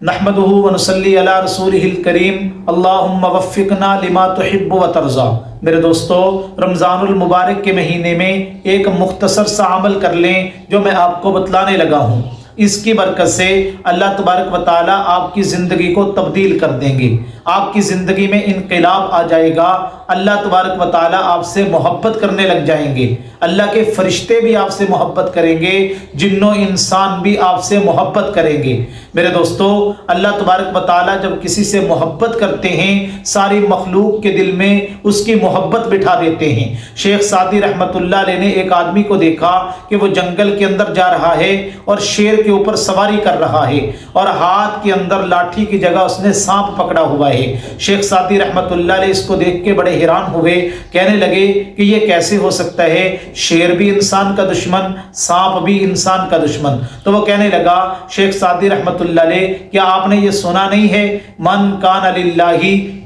نحمدہ ونصلی علی رسولہ الکریم اللہم وفقنا لما تحب و ترضا۔ میرے دوستو، رمضان المبارک کے مہینے میں ایک مختصر سا عمل کر لیں جو میں آپ کو بتلانے لگا ہوں۔ اس کی برکت سے اللہ تبارک و تعالیٰ آپ کی زندگی کو تبدیل کر دیں گے، آپ کی زندگی میں انقلاب آ جائے گا، اللہ تبارک و تعالیٰ آپ سے محبت کرنے لگ جائیں گے، اللہ کے فرشتے بھی آپ سے محبت کریں گے، جن و انسان بھی آپ سے محبت کریں گے۔ میرے دوستو، اللہ تبارک و تعالیٰ جب کسی سے محبت کرتے ہیں، ساری مخلوق کے دل میں اس کی محبت بٹھا دیتے ہیں۔ شیخ سعدی رحمۃ اللہ علیہ نے ایک آدمی کو دیکھا کہ وہ جنگل کے اندر جا رہا ہے اور شیر کے اوپر سواری کر رہا ہے، اور ہاتھ کے اندر لاٹھی کی جگہ اس نے سانپ پکڑا ہوا ہے۔ شیخ سعدی رحمۃ اللہ علیہ اس کو دیکھ کے بڑے حیران ہوئے، کہنے لگے کہ یہ کیسے ہو سکتا ہے، شیر بھی انسان کا دشمن، سانپ بھی انسان کا دشمن۔ تو وہ کہنے لگا شیخ سعدی رحمۃ اللہ علیہ، کیا آپ نے یہ سنا نہیں ہے، من کان للہ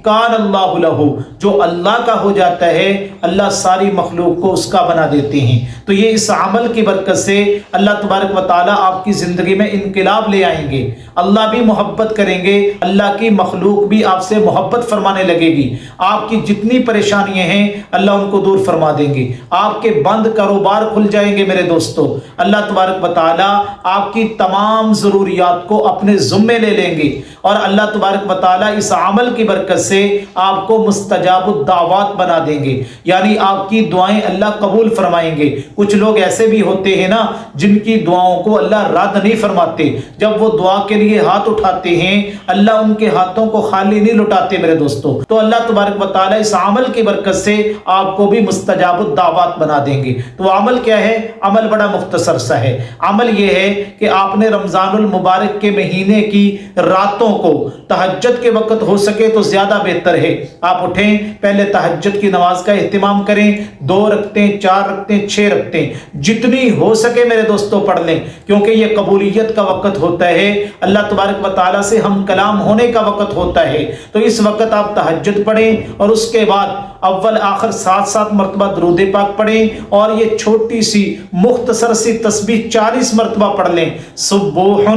کان اللہ لہ، جو اللہ کا ہو جاتا ہے اللہ ساری مخلوق کو اس کا بنا دیتے ہیں۔ تو یہ اس عمل کی برکت سے اللہ تبارک و تعالیٰ آپ کی زندگی میں انقلاب لے آئیں گے، اللہ بھی محبت کریں گے، اللہ کی مخلوق بھی آپ سے محبت فرمانے لگے گی، آپ کی جتنی پریشانیاں ہیں اللہ ان کو دور فرما دیں گے، آپ کے بند کاروبار کھل جائیں گے۔ میرے دوستو، اللہ تبارک و تعالیٰ آپ کی تمام ضروریات کو اپنے ذمے لے لیں گے، اور اللہ تبارک و تعالیٰ اس عمل کی برکت سے آپ کو مستجاب الدعوات بنا دیں گے، یعنی آپ کی دعائیں اللہ قبول فرمائیں گے۔ کچھ لوگ ایسے بھی ہوتے ہیں نا جن کی دعاؤں کو اللہ رد نہیں فرماتے، جب وہ دعا کے لیے ہاتھ اٹھاتے ہیں اللہ ان کے ہاتھوں کو خالی نہیں لٹاتے۔ میرے دوستو، تو اللہ تبارک و تعالیٰ اس عمل کی برکت سے آپ کو بھی مستجاب الدعوات بنا دیں گے۔ تو عمل کیا ہے؟ عمل بڑا مختصر سا ہے۔ عمل یہ ہے کہ آپ نے رمضان المبارک کے مہینے کی راتوں کو تہجد کے وقت ہو سکے تو زیادہ بہتر ہے، آپ اٹھیں، پہلے تہجد کی نماز کا اہتمام کریں، 2 رکعتیں، 4 رکعتیں، 6 رکعتیں، جتنی ہو سکے میرے دوستوں پڑھ لیں، کیونکہ یہ قبولیت کا وقت ہوتا ہے، اللہ تبارک و تعالیٰ سے ہم کلام ہونے کا وقت ہوتا ہے۔ تو اس وقت آپ تہجد پڑھیں، اور اس کے بعد اول آخر 7 مرتبہ درود پاک پڑھیں، اور یہ چھوٹی سی مختصر سی تسبیح 40 مرتبہ پڑھ لیں، سبوح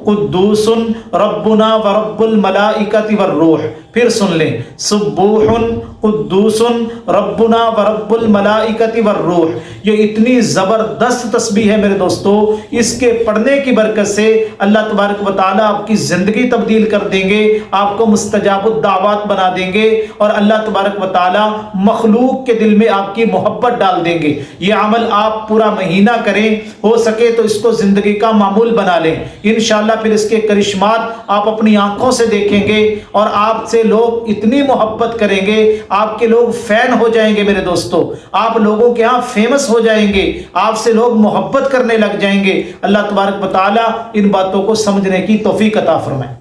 قدوس ربنا ورب الملائکۃ والروح۔ پھر سن لیں، سبوح قدوس ربنا ورب الملائکۃ والروح۔ یہ اتنی زبردست تسبیح ہے میرے دوستو، اس کے پڑھنے کی برکت سے اللہ تبارک و تعالیٰ آپ کی زندگی تبدیل کر دیں گے، آپ کو مستجاب الدعوات بنا دیں گے، اور اللہ تبارک و تعالیٰ مخلوق کے دل میں آپ کی محبت ڈال دیں گے۔ یہ عمل آپ پورا مہینہ کریں، ہو سکے تو اس کو زندگی کا معمول بنا لیں، انشاءاللہ پھر اس کے کرشمات آپ اپنی آنکھوں سے دیکھیں گے، اور آپ سے لوگ اتنی محبت کریں گے، آپ کے لوگ فین ہو جائیں گے۔ میرے دوستو، آپ لوگوں کے ہاں فیمس ہو جائیں گے، آپ سے لوگ محبت کرنے لگ جائیں گے۔ اللہ تبارک و تعالیٰ ان باتوں کو سمجھنے کی توفیق عطا فرمائے۔